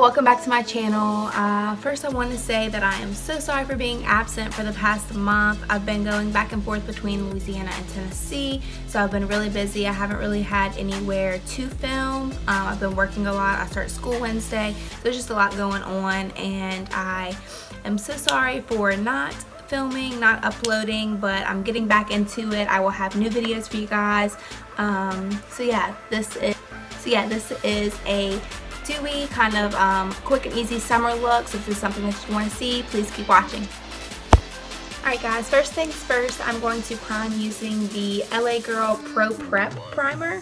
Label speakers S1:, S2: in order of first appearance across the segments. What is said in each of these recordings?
S1: Welcome back to my channel. First I want to say that I am so sorry for being absent for the past month. I've been going back and forth between Louisiana and Tennessee, so I've been really busy. I haven't really had anywhere to film. I've been working a lot. I start school Wednesday. There's just a lot going on, and I am so sorry for not filming, not uploading, but I'm getting back into it. I will have new videos for you guys. So yeah, this is a dewy kind of quick and easy summer look. So if this is something that you want to see, please keep watching. Alright guys, first things first, I'm going to prime using the LA Girl Pro Prep Primer.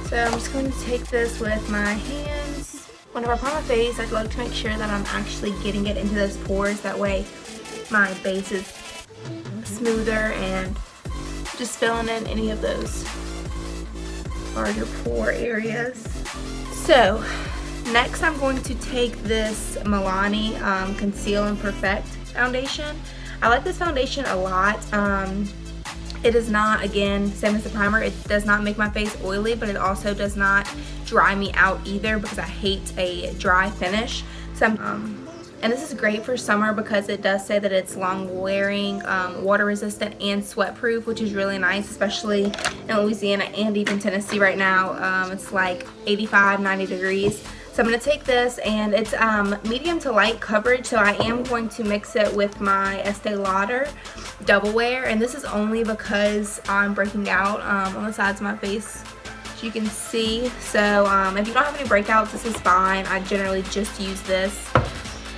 S1: So I'm just going to take this with my hands. Whenever I prime my face, I'd like to make sure that I'm actually getting it into those pores. That way my base is smoother and just filling in any of those larger pore areas. So next I'm going to take this Milani Conceal and Perfect foundation. I like this foundation a lot. It is not, again, same as the primer, it does not make my face oily, but it also does not dry me out either, because I hate a dry finish. So and this is great for summer because it does say that it's long wearing, water resistant, and sweat proof, which is really nice, especially in Louisiana and even Tennessee right now. It's like 85, 90 degrees. So I'm going to take this, and it's medium to light coverage, so I am going to mix it with my Estee Lauder Double Wear, and this is only because I'm breaking out on the sides of my face, as you can see. So if you don't have any breakouts, this is fine. I generally just use this.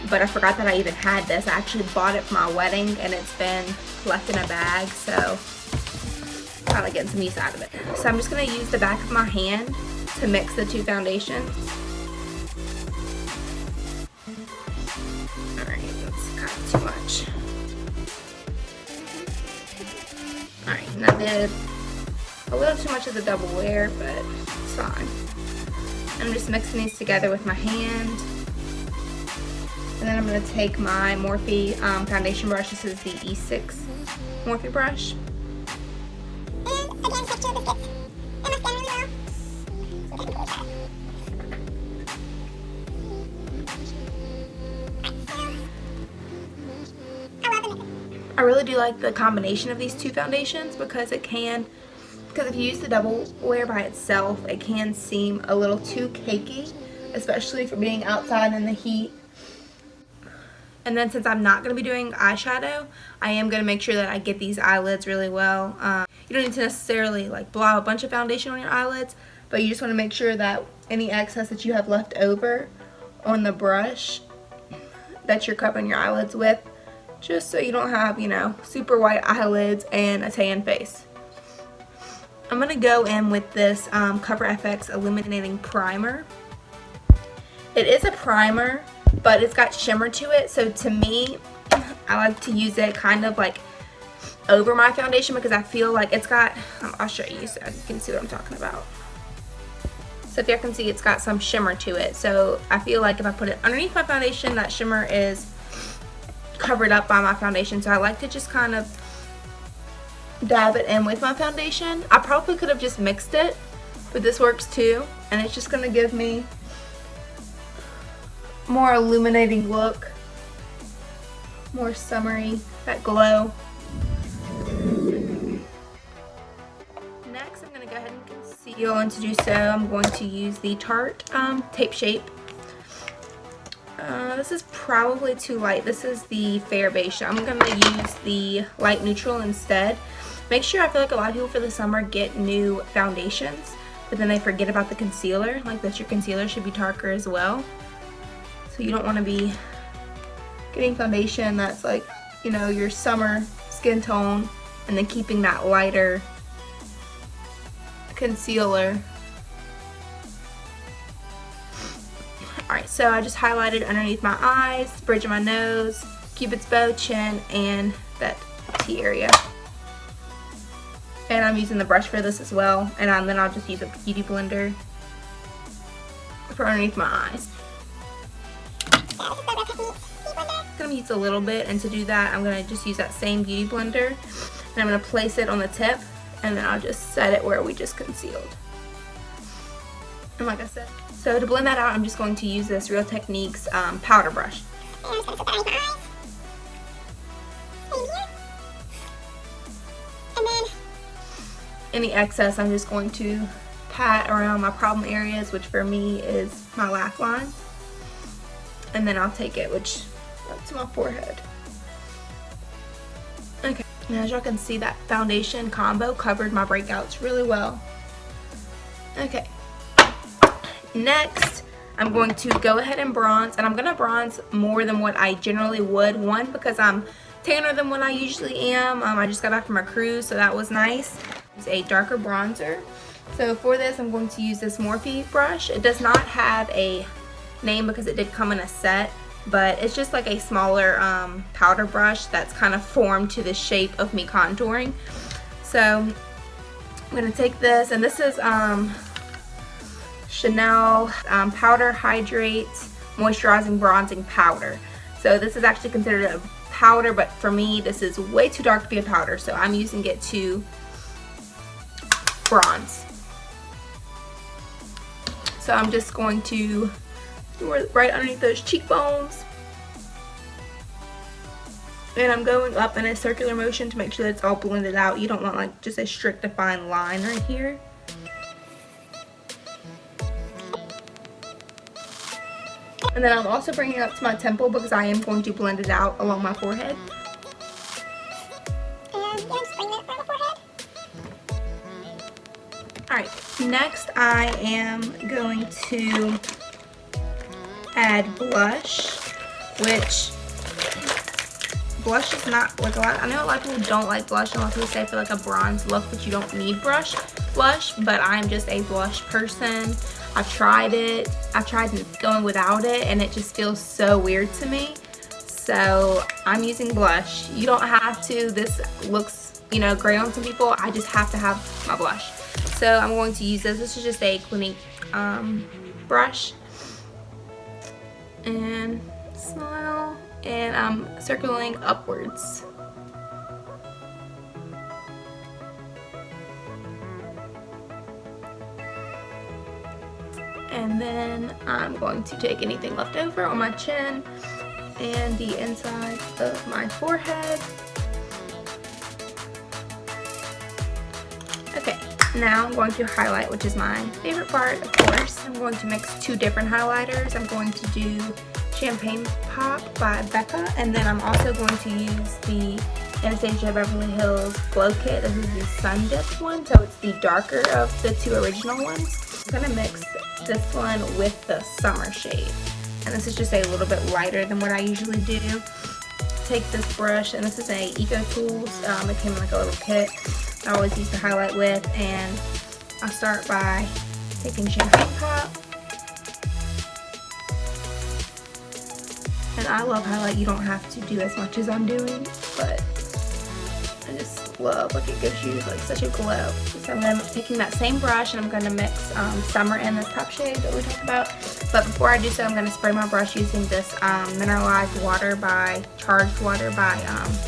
S1: But I forgot that I even had this. I actually bought it for my wedding, and it's been left in a bag, so kind of getting some use out of it. So I'm just going to use the back of my hand to mix the two foundations. Alright, that's kind of too much. Alright, and I did a little too much of the Double Wear, but it's fine. I'm just mixing these together with my hand. And then I'm going to take my Morphe foundation brush. This is the E6 Morphe brush. And again, texture biscuits. And my skin really well. I really do like the combination of these two foundations because if you use the Double Wear by itself, it can seem a little too cakey, especially for being outside in the heat. And then since I'm not going to be doing eyeshadow, I am going to make sure that I get these eyelids really well. You don't need to necessarily like blob a bunch of foundation on your eyelids, but you just want to make sure that any excess that you have left over on the brush that you're covering your eyelids with, just so you don't have, you know, super white eyelids and a tan face. I'm going to go in with this Cover FX Illuminating Primer. It is a primer, but it's got shimmer to it, so to me, I like to use it kind of like over my foundation because I feel like it's got, I'll show you so you can see what I'm talking about. So if you can see, it's got some shimmer to it, so I feel like if I put it underneath my foundation, that shimmer is covered up by my foundation, so I like to just kind of dab it in with my foundation. I probably could have just mixed it, but this works too, and it's just going to give me more illuminating look, more summery, that glow. Next, I'm going to go ahead and conceal, and to do so, I'm going to use the Tarte Tape Shape. This is probably too light. This is the Fair Base. I'm going to use the Light Neutral instead. Make sure, I feel like a lot of people for the summer get new foundations, but then they forget about the concealer. Like that, your concealer should be darker as well. So you don't want to be getting foundation that's like, you know, your summer skin tone and then keeping that lighter concealer. Alright, so I just highlighted underneath my eyes, bridge of my nose, Cupid's bow, chin, and that T area. And I'm using the brush for this as well, and then I'll just use a beauty blender for underneath my eyes. I'm going to use a little bit, and to do that I'm going to just use that same beauty blender, and I'm going to place it on the tip, and then I'll just set it where we just concealed. And like I said, so to blend that out, I'm just going to use this Real Techniques powder brush.
S2: And I'm just going to put that underneath my eyes. And then
S1: any excess, I'm just going to pat around my problem areas, which for me is my laugh line. And then I'll take it, up to my forehead. Okay, and as y'all can see, that foundation combo covered my breakouts really well. Okay, next I'm going to go ahead and bronze, and I'm going to bronze more than what I generally would. One, because I'm tanner than what I usually am. I just got back from a cruise, so that was nice. It's a darker bronzer. So for this, I'm going to use this Morphe brush. It does not have a name because it did come in a set, but it's just like a smaller powder brush that's kind of formed to the shape of me contouring. So I'm going to take this, and this is Chanel Powder Hydrate Moisturizing Bronzing Powder. So this is actually considered a powder, but for me this is way too dark to be a powder, so I'm using it to bronze. So I'm just going to do it right underneath those cheekbones, and I'm going up in a circular motion to make sure that it's all blended out. You don't want like just a strict defined line right here. And then I'm also bringing it up to my temple because I am going to blend it out along my forehead.
S2: And yeah, just bring that around the forehead.
S1: Alright, next I am going to add blush, which blush is not like a lot. I know a lot of people don't like blush, and a lot of people say for like a bronze look, but you don't need blush, but I'm just a blush person. I've tried it. I've tried going without it, and it just feels so weird to me. So I'm using blush. You don't have to. This looks, you know, great on some people. I just have to have my blush. So I'm going to use this. This is just a Clinique brush. And smile. And I'm circling upwards. And then I'm going to take anything left over on my chin and the inside of my forehead. Okay, now I'm going to highlight, which is my favorite part, of course. I'm going to mix two different highlighters. I'm going to do Champagne Pop by Becca, and then I'm also going to use the Anastasia Beverly Hills Glow Kit. This is the Sun Dipped one, so it's the darker of the two original ones. I'm going to mix this one with the Summer shade, and this is just a little bit lighter than what I usually do. Take this brush, and this is a Eco Tools. It came in like a little kit I always used to highlight with, and I'll start by taking Champagne Pop. And I love highlight. You don't have to do as much as I'm doing, but I just love, like, it gives you like such a glow. So I'm taking that same brush, and I'm going to mix Summer in this top shade that we talked about. But before I do so, I'm going to spray my brush using this mineralized water by Charged Water by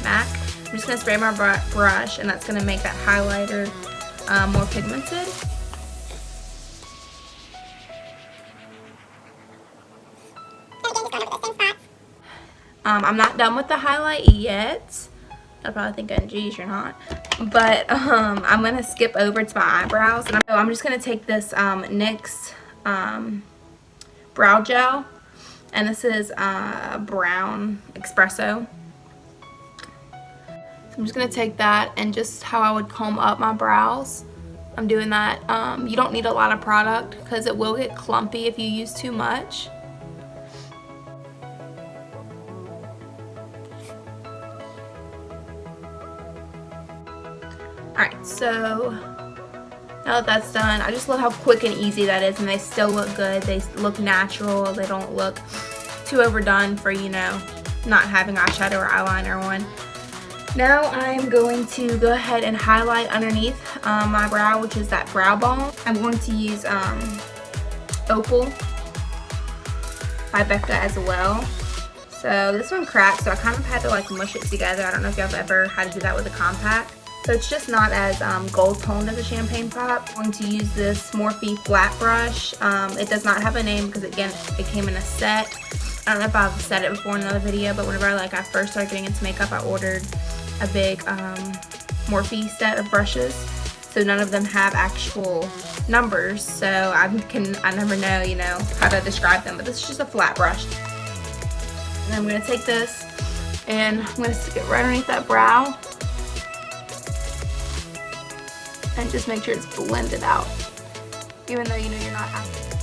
S1: MAC. I'm just going to spray my brush, and that's going to make that highlighter more pigmented. I'm not done with the highlight yet. I'm probably thinking, geez, you're not. But I'm going to skip over to my eyebrows. And I'm just going to take this NYX brow gel. And this is brown espresso. So I'm just going to take that, and just how I would comb up my brows, I'm doing that. You don't need a lot of product because it will get clumpy if you use too much. Alright, so now that that's done, I just love how quick and easy that is, and they still look good. They look natural. They don't look too overdone for, you know, not having eyeshadow or eyeliner on. Now I'm going to go ahead and highlight underneath my brow, which is that brow bone. I'm going to use Opal by Becca as well. So this one cracked, so I kind of had to like mush it together. I don't know if y'all have ever had to do that with a compact. So it's just not as gold toned as a champagne pop. I'm going to use this Morphe flat brush. It does not have a name because again, it came in a set. I don't know if I've said it before in another video, but whenever I first started getting into makeup, I ordered a big Morphe set of brushes. So none of them have actual numbers, so I never know, you know, how to describe them. But this is just a flat brush. And I'm gonna take this and I'm gonna stick it right underneath that brow and just make sure it's blended out, even though you know you're not active.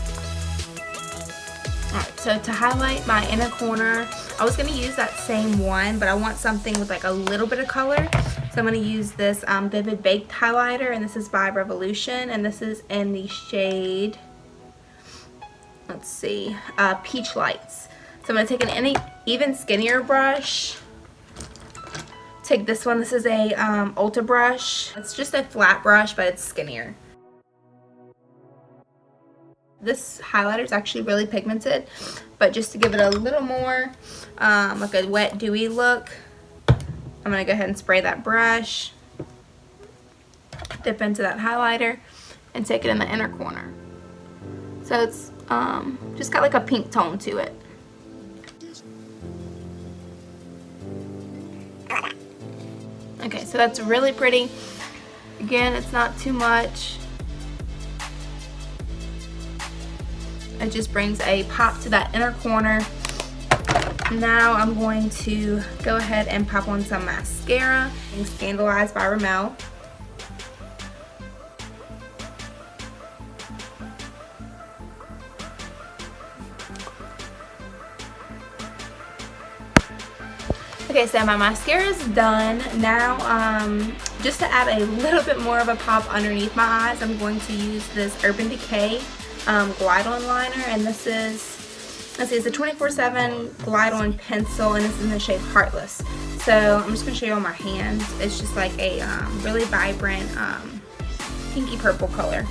S1: Alright, so to highlight my inner corner, I was going to use that same one, but I want something with like a little bit of color. So I'm going to use this Vivid Baked highlighter, and this is by Revolution, and this is in the shade, let's see, Peach Lights. So I'm going to take an even skinnier brush. Take this one. This is a Ulta brush. It's just a flat brush, but it's skinnier. This highlighter is actually really pigmented, but just to give it a little more like a wet, dewy look, I'm going to go ahead and spray that brush, dip into that highlighter, and take it in the inner corner. So it's just got like a pink tone to it. Okay, so that's really pretty. Again, it's not too much. It just brings a pop to that inner corner. Now I'm going to go ahead and pop on some mascara. Scandalized by Rimmel. Okay, so my mascara is done. Now, just to add a little bit more of a pop underneath my eyes, I'm going to use this Urban Decay Glide On liner, and this is, let's see, it's a 24/7 Glide On pencil, and this is in the shade Heartless. So I'm just going to show you on my hands. It's just like a really vibrant pinky purple color.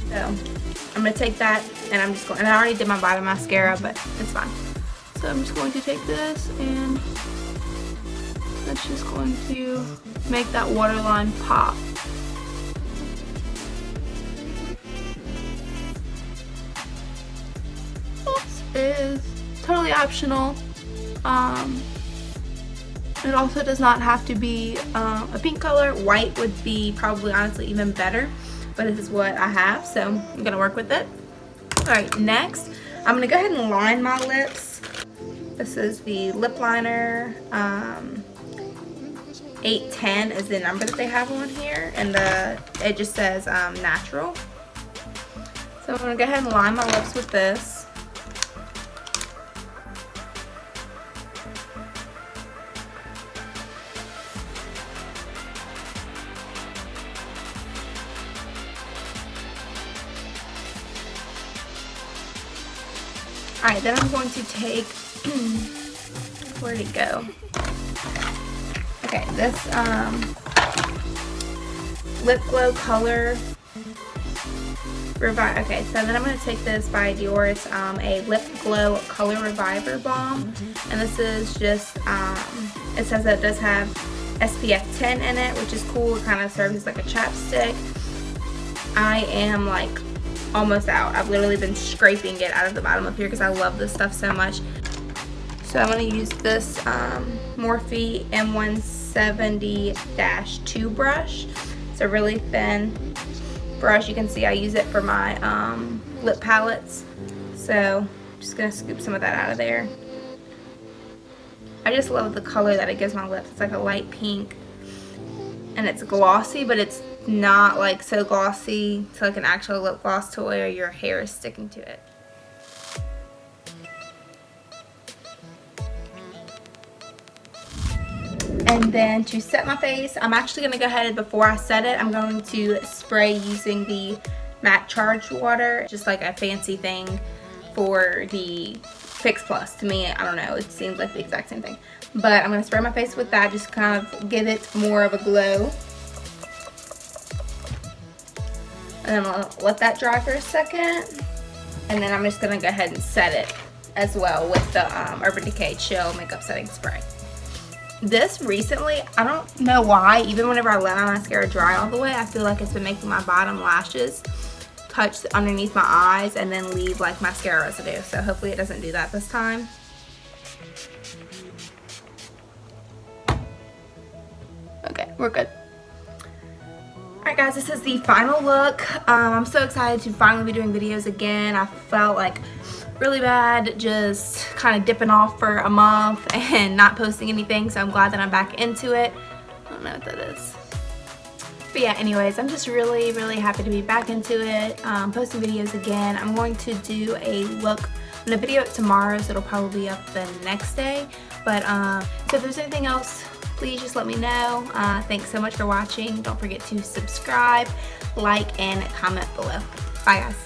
S1: So I'm going to take that, and I'm just going, and I already did my bottom mascara, but it's fine. So I'm just going to take this, and that's just going to make that waterline pop. This is totally optional. It also does not have to be a pink color. White would be probably honestly even better, but this is what I have, so I'm gonna work with it. Alright, next I'm gonna go ahead and line my lips. This is the lip liner. 810 is the number that they have on here, and it just says natural. So I'm gonna go ahead and line my lips with this. Alright, then I'm going to take, where'd it go? Okay, this Lip Glow Color Revive. Okay, so then I'm going to take this by Dior. It's a Lip Glow Color Reviver Balm, and this is just, it says that it does have SPF 10 in it, which is cool. It kind of serves as like a chapstick. I am like almost out. I've literally been scraping it out of the bottom of here because I love this stuff so much. So I'm going to use this Morphe M170-2 brush. It's a really thin brush. You can see I use it for my lip palettes. So I'm just going to scoop some of that out of there. I just love the color that it gives my lips. It's like a light pink, and it's glossy, but it's not like so glossy to like an actual lip gloss to where your hair is sticking to it. And then to set my face, I'm actually going to go ahead and before I set it, I'm going to spray using the MAC Charged Water, just like a fancy thing for the Fix Plus. To me, I don't know, it seems like the exact same thing. But I'm going to spray my face with that, just kind of give it more of a glow. And then I'll let that dry for a second. And then I'm just going to go ahead and set it as well with the Urban Decay Chill Makeup Setting Spray. this recently, I don't know why, even whenever I let my mascara dry all the way, I feel like it's been making my bottom lashes touch underneath my eyes and then leave like mascara residue. So hopefully it doesn't do that this time. Okay, we're good. Alright guys, this is the final look. I'm so excited to finally be doing videos again. I felt like really bad just kind of dipping off for a month and not posting anything, so I'm glad that I'm back into it. I don't know what that is. But yeah, anyways, I'm just really happy to be back into it, posting videos again. I'm going to do a look. I'm going to video it tomorrow, so it'll probably be up the next day. But so if there's anything else, please just let me know. Thanks so much for watching. Don't forget to subscribe, like, and comment below. Bye guys.